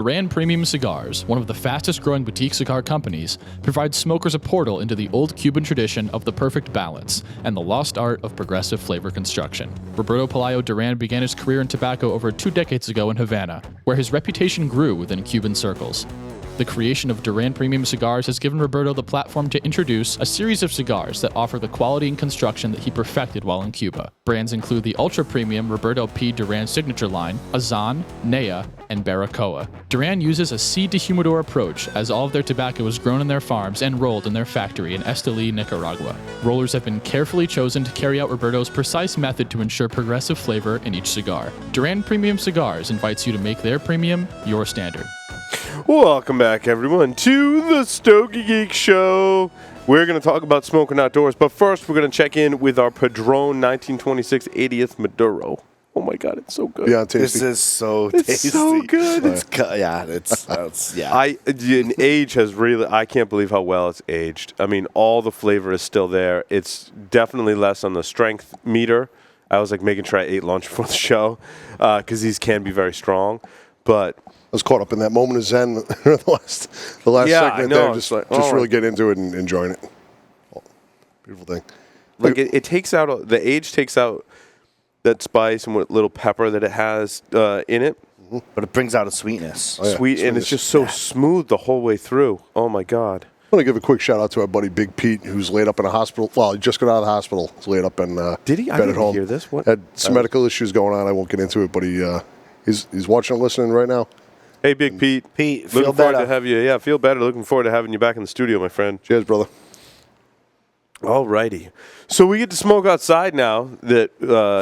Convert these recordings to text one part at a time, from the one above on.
Duran Premium Cigars, one of the fastest-growing boutique cigar companies, provides smokers a portal into the old Cuban tradition of the perfect balance and the lost art of progressive flavor construction. Roberto Pelayo Duran began his career in tobacco over 2 decades ago in Havana, where his reputation grew within Cuban circles. The creation of Duran Premium Cigars has given Roberto the platform to introduce a series of cigars that offer the quality and construction that he perfected while in Cuba. Brands include the ultra-premium Roberto P. Duran signature line, Azan, Nea, and Baracoa. Duran uses a seed to humidor approach, as all of their tobacco is grown in their farms and rolled in their factory in Esteli, Nicaragua. Rollers have been carefully chosen to carry out Roberto's precise method to ensure progressive flavor in each cigar. Duran Premium Cigars invites you to make their premium your standard. Welcome back, everyone, to the Stogie Geek Show. We're going to talk about smoking outdoors, but first we're going to check in with our Padron 1926 80th Maduro. Oh my God, it's so good. Yeah, tasty. This is so tasty. It's so good. Age has really, I can't believe how well it's aged. I mean, all the flavor is still there. It's definitely less on the strength meter. I was like making sure I ate lunch before the show because these can be very strong, but I was caught up in that moment of zen the last segment there, just really get into it and enjoying it. Beautiful thing. Like it takes out, the age takes out that spice and what little pepper that it has in it. Mm-hmm. But it brings out a sweetness. Oh, yeah. Sweet, and it's just so smooth the whole way through. Oh my God. I want to give a quick shout out to our buddy Big Pete, who's laid up in a hospital. Well, he just got out of the hospital. He's laid up in Did he? I bed didn't at home. hear this. What? Had some medical issues going on. I won't get into it, but he's watching and listening right now. Hey, Big Pete. Pete, looking feel forward better. to have you. Yeah, feel better. Looking forward to having you back in the studio, my friend. Cheers, brother. All righty. So we get to smoke outside now that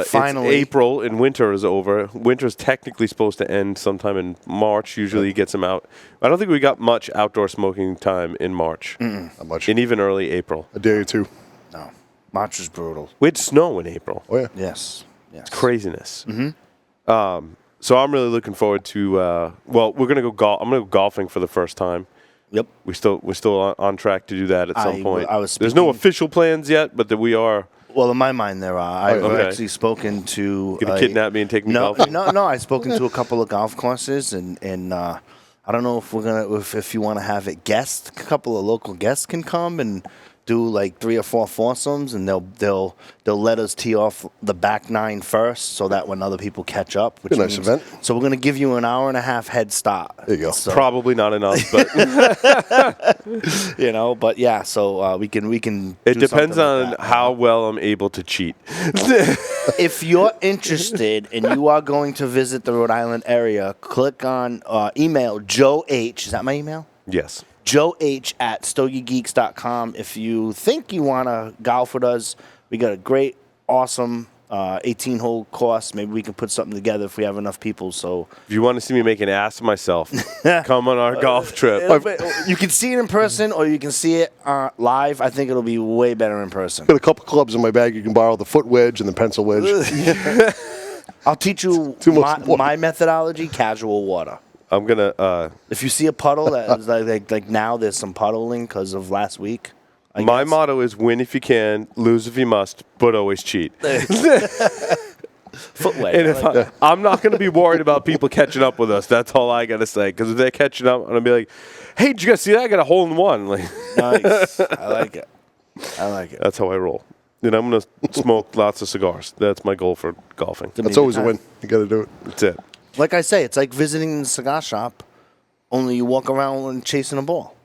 Finally. It's April and winter is over. Winter's technically supposed to end sometime in March. Usually he gets them out. I don't think we got much outdoor smoking time in March. Not much. And even early April. A day or two. No. March is brutal. We had snow in April. Oh, yeah. Yes. Craziness. Mm-hmm. So I'm really looking forward to. We're gonna go golf. I'm gonna go golfing for the first time. Yep. We're still on track to do that at some point. There's no speaking- official plans yet, but that we are. Well, in my mind, there are. I've Okay. actually spoken to. Gonna kidnap me and take me No, golfing? no. I've spoken to a couple of golf courses, and I don't know if we're gonna if you want to have it guests. A couple of local guests can come and do like 3 or 4 foursomes, and they'll let us tee off the back 9 first, so that when other people catch up, which Be a nice event. So we're gonna give you an hour and a half head start. There you go. So, Probably not enough, but but yeah. So we can. it do depends something on like that. how well I'm able to cheat. If you're interested and you are going to visit the Rhode Island area, click on email Joe H. Is that my email? Yes. Joe H at StogieGeeks.com. If you think you want to golf with us, we got a great, awesome 18-hole course. Maybe we can put something together if we have enough people. So If you want to see me make an ass of myself, come on our golf trip. you can see it in person or you can see it live. I think it'll be way better in person. Got a couple clubs in my bag. You can borrow the foot wedge and the pencil wedge. I'll teach you Too much water. my methodology, casual water. I'm gonna. If you see a puddle, that is like now there's some puddling because of last week. I My guess. motto is win if you can, lose if you must, but always cheat. Footwear. And if I'm not going to be worried about people catching up with us. That's all I got to say. Because if they're catching up, I'm going to be like, hey, did you guys see that? I got a hole in one. Like, Nice. I like it. that's how I roll. And I'm going to smoke lots of cigars. That's my goal for golfing. That's always a win. You got to do it. That's it. Like I say, it's like visiting the cigar shop, only you walk around and chasing a ball.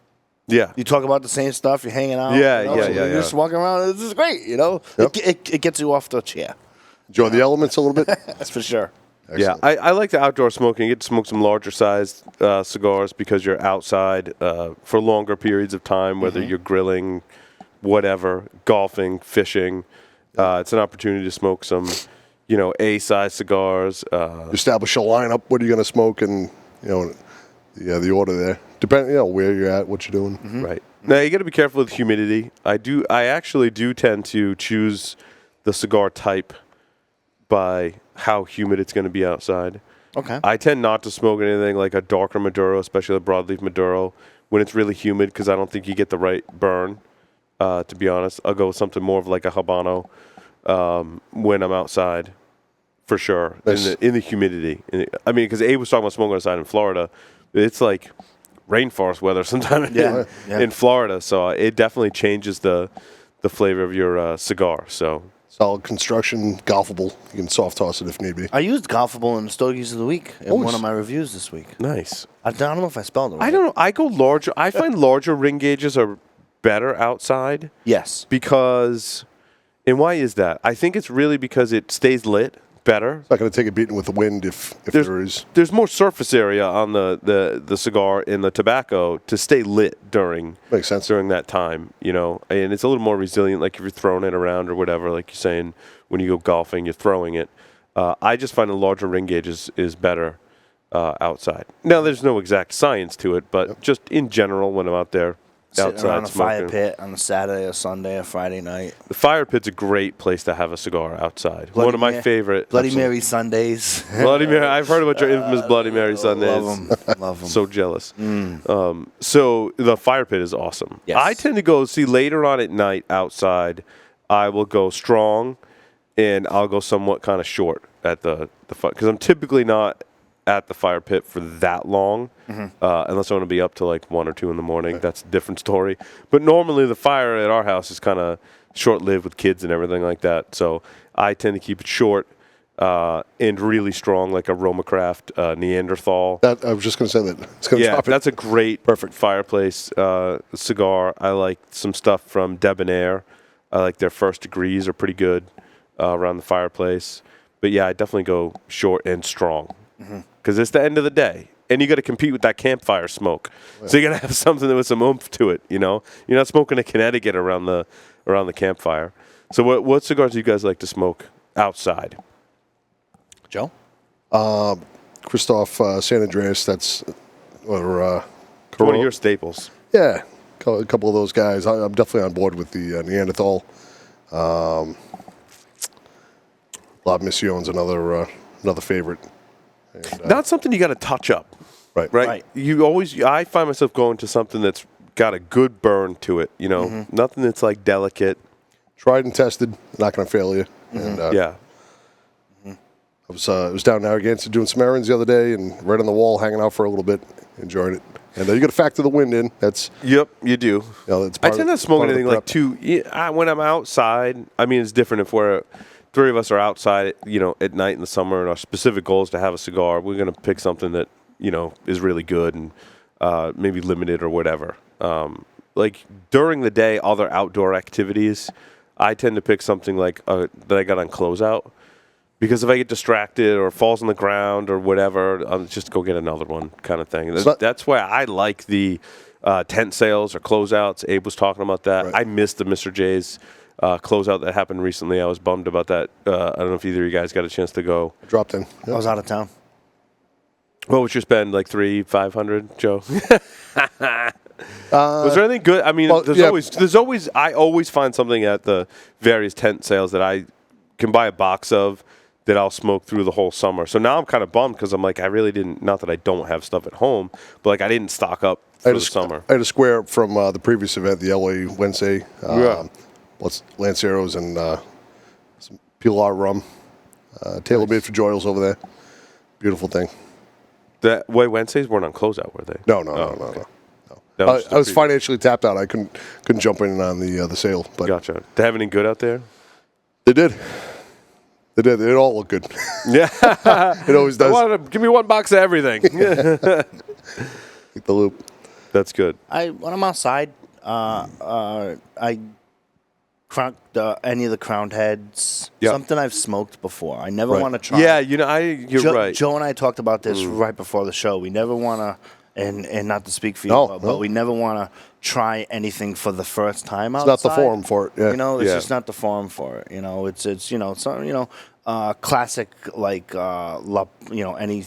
Yeah. You talk about the same stuff. You're hanging out. Yeah, you know, yeah, so yeah, You're yeah. just walking around. This is great. You know, Yep. it gets you off the chair. Enjoy the elements a little bit. That's for sure. Yeah, I like the outdoor smoking. You get to smoke some larger sized cigars because you're outside for longer periods of time, whether you're grilling, whatever, golfing, fishing. It's an opportunity to smoke some, A-size cigars. Establish a lineup. What are you going to smoke? And, the order there. Depending, where you're at, what you're doing. Right. Now, you got to be careful with humidity. I actually do tend to choose the cigar type by how humid it's going to be outside. Okay. I tend not to smoke anything like a darker Maduro, especially a broadleaf Maduro, when it's really humid because I don't think you get the right burn, to be honest. I'll go with something more of like a Habano when I'm outside, for sure, Nice. in the humidity. Because Abe was talking about smoking outside in Florida, it's like rainforest weather sometime in Florida. So it definitely changes the flavor of your cigar. So solid construction, golfable. You can soft toss it if need be. I used golfable in the Stogies of the Week in one of my reviews this week. Nice. I don't know if I spelled it right. I don't know. I go larger. I find larger ring gauges are better outside. Yes. Because, and why is that? I think it's really because it stays lit better. It's not going to take a beating with the wind if there is. There's more surface area on the cigar in the tobacco to stay lit during that time, and it's a little more resilient. Like if you're throwing it around or whatever, like you're saying when you go golfing, you're throwing it. I just find a larger ring gauge is better outside. Now there's no exact science to it, but just in general, when I'm out there. Sitting Outside around a fire smoking. pit on a Saturday or Sunday or Friday night. The fire pit's a great place to have a cigar outside. One of my favorite. Bloody Mary Sundays. Bloody Mary. I've heard about your infamous Bloody Mary Sundays. Love them. Love them. So jealous. So the fire pit is awesome. Yes. I tend to go, later on at night outside, I will go strong and I'll go somewhat kind of short at the fire. Because I'm typically not at the fire pit for that long, unless I want to be up to like 1 or 2 in the morning. That's a different story. But normally the fire at our house is kind of short-lived with kids and everything like that. So I tend to keep it short and really strong, like a Roma Craft Neanderthal. I was just going to say that. It's going to top it. That's a great perfect fireplace cigar. I like some stuff from Debonair. I like their First Degrees are pretty good around the fireplace. But yeah, I definitely go short and strong. Because it's the end of the day, and you got to compete with that campfire smoke. So you got to have something with some oomph to it. You're not smoking a Connecticut around the campfire. So what cigars do you guys like to smoke outside? Joe? Christoph San Andreas. That's One of your staples. Yeah, a couple of those guys. I'm definitely on board with the Neanderthal. La Mission's another favorite. And, not something you got to touch up. Right. I find myself going to something that's got a good burn to it. Nothing that's like delicate. Tried and tested. Not going to fail you. And, Yeah. I was down in Narragansett doing some errands the other day and right on the wall, hanging out for a little bit, enjoying it. And you got to factor the wind in. Yep, you do. That's I tend not to smoke anything like when I'm outside. I mean, it's different if three of us are outside, at night in the summer, and our specific goal is to have a cigar. We're going to pick something that, is really good and maybe limited or whatever. Like during the day, other outdoor activities, I tend to pick something like that I got on closeout. Because if I get distracted or falls on the ground or whatever, I'll just go get another one kind of thing. That's why I like the tent sales or closeouts. Abe was talking about that. Right. I missed the Mr. J's closeout that happened recently. I was bummed about that. I don't know if either of you guys got a chance to go. I dropped in. Yep. I was out of town. What was your spend? Like $300-500, Joe? Was there anything good? I mean, there's always. I always find something at the various tent sales that I can buy a box of that I'll smoke through the whole summer. So now I'm kind of bummed because I'm like, I really didn't. Not that I don't have stuff at home, but like I didn't stock up for the summer. I had a square from the previous event, the LA Wednesday. Lanceros and some Pilar rum. Tailor made for Joyles over there. Beautiful thing. That way Wednesdays weren't on closeout, were they? No. I was financially tapped out. I couldn't jump in on the sale. But gotcha. They have any good out there? They did. It all looked good. Yeah. It always does. Give me one box of everything. Get the loop. That's good. When I'm outside, I cranked any of the crowned heads. Yep. Something I've smoked before. I never want to try. Yeah, you're right. Joe and I talked about this right before the show. We never want to, and not to speak for you, but we never want to try anything for the first time outside. It's not the forum for it. Yeah. It's just not the forum for it. It's classic like any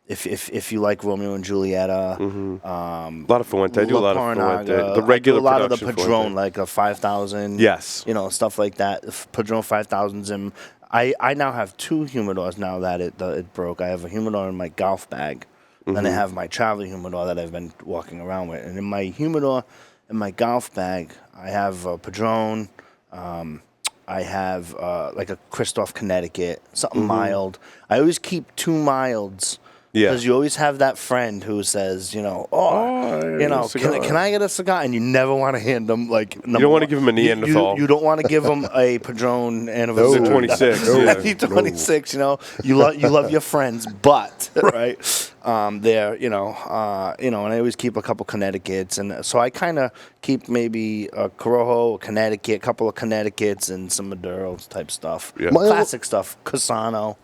if you like Romeo and Julieta, a lot of Fuente. I do a lot of Fuente. The regular, a lot of the Padron, like a 5,000. Yes, stuff like that. Padron 5,000s, and I now have 2 humidors now that it broke. I have a humidor in my golf bag, and I have my travel humidor that I've been walking around with. And in my humidor, in my golf bag, I have a Padron. I have like a Christoph Connecticut, something mild. I always keep 2 milds Yeah. Because you always have that friend who says, can I get a cigar? And you never want to hand them like. You don't want to give them a Neanderthal. You don't want to give them a Padron anniversary. No. 26. Yeah. 26. You love your friends, but right. They're and I always keep a couple Connecticut's, and so I kind of keep maybe a Corojo, a Connecticut, a couple of Connecticut's, and some Maduros type stuff. Yeah. Classic stuff, Casano.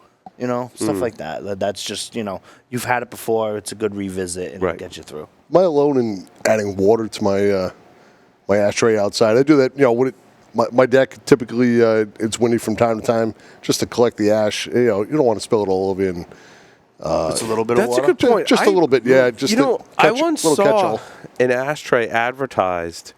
Stuff like that. That's just, you've had it before. It's a good revisit and Right. it'll get you through. Am I alone in adding water to my my ashtray outside? I do that, when my deck, typically it's windy from time to time, just to collect the ash. You don't want to spill it all over you. It's a little bit That's of a water. good point. Just a little bit, yeah. Just I once little saw catch-all. an ashtray advertised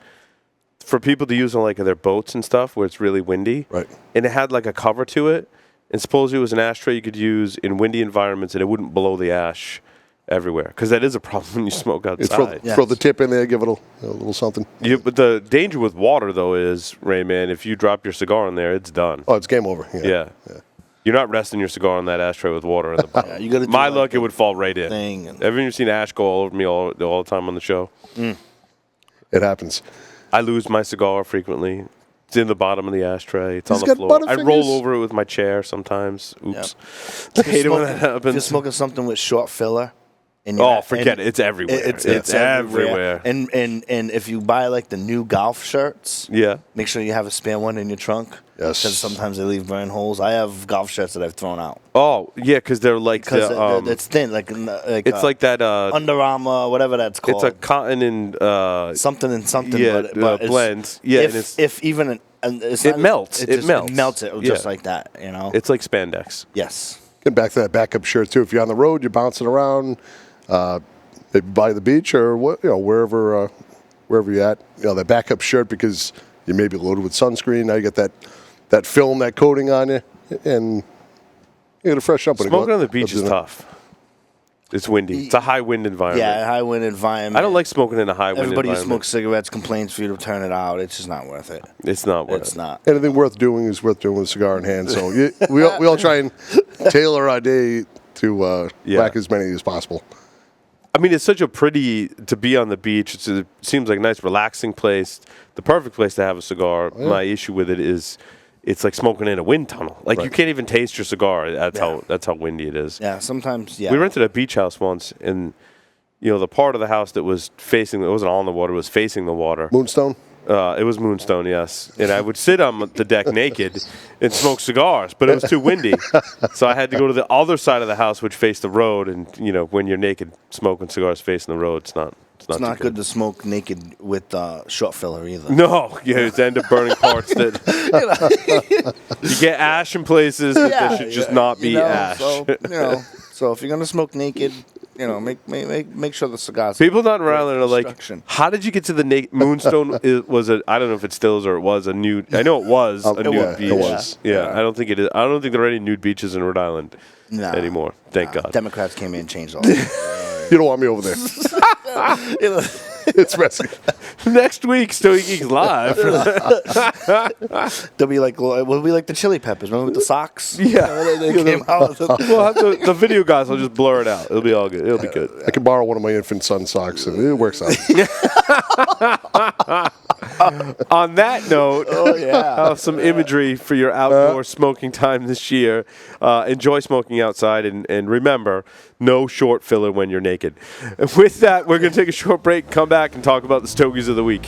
for people to use on like their boats and stuff where it's really windy. Right. And it had like a cover to it. And supposedly it was an ashtray you could use in windy environments and it wouldn't blow the ash everywhere. Because that is a problem when you smoke outside. Throw the tip in there, give it a little something. Yeah, but the danger with water, though, is, Rayman, if you drop your cigar in there, it's done. Oh, it's game over. Yeah. You're not resting your cigar on that ashtray with water in the bottom. You gotta do My like luck, the it would fall right in. thing and- Have you ever seen ash go all over me all the time on the show? It happens. I lose my cigar frequently. It's in the bottom of the ashtray. It's He's on the got floor. I butterfingers. roll over it with my chair sometimes. Oops. I hate it when that If you're happens. smoking something with short filler. And Forget it. It's everywhere. It's everywhere. And if you buy like the new golf shirts, Yeah. make sure you have a spare one in your trunk. Yes. Because sometimes they leave burn holes. I have golf shirts that I've thrown out. Oh, yeah, because they're like Because it's thin, like it's like that. Under Armour, whatever that's called. It's a cotton and something and something. yeah, but it's- blends. Yeah, and it's if even and it's It not- melts. It melts. It melts it just Yeah. like that. it's like spandex. Yes. Get back to that backup shirt too. If you're on the road, you're bouncing around, maybe by the beach or wherever you're at. That backup shirt because you may be loaded with sunscreen. Now you get that film, that coating on you, and you get a fresh up. Smoking on the beach is tough. It's windy. It's a high wind environment. Yeah, high wind environment. I don't like smoking in a high wind Everybody who environment. smokes cigarettes complains for you to turn it out. It's just not worth it. It's not worth It's it. not. Anything worth doing is worth doing with a cigar in hand. So we all try and tailor our day to whack as many as possible. I mean, it's such a pretty to be on the beach. It seems like a nice, relaxing place. The perfect place to have a cigar. Yeah. My issue with it is it's like smoking in a wind tunnel. Like you Right. can't even taste your cigar. That's how windy it is. Yeah, sometimes, yeah. We rented a beach house once, and the part of the house that was facing, it wasn't on the water, it was facing the water. Moonstone. It was Moonstone, yes. And I would sit on the deck naked and smoke cigars, but it was too windy. So I had to go to the other side of the house, which faced the road. And, when you're naked smoking cigars facing the road, it's not It's not too good to smoke naked with short filler either. No, it's end up burning parts that you get ash in places that there should just not be ash. So if you're gonna smoke naked, make sure the cigars. People not around there are like, Instruction. how did you get to the Moonstone? I don't know if it still is or it was a nude. I know it was a nude beach. It was. Yeah, I don't think it is. I don't think there are any nude beaches in Rhode Island Nah. anymore. Thank God. Democrats came in and changed all that. You don't want me over there. It's messy. Next week, Stogie Geeks live. They'll be like, we'll be like the Chili Peppers. Remember with the socks? Yeah. They came out. We'll have the video guys will just blur it out. It'll be all good. It'll be good. I can borrow one of my infant son socks, and it works out. On that note, I have some imagery for your outdoor smoking time this year. Enjoy smoking outside, and remember, no short filler when you're naked. With that, we're going to take a short break, come back, and talk about the Stogies of the week.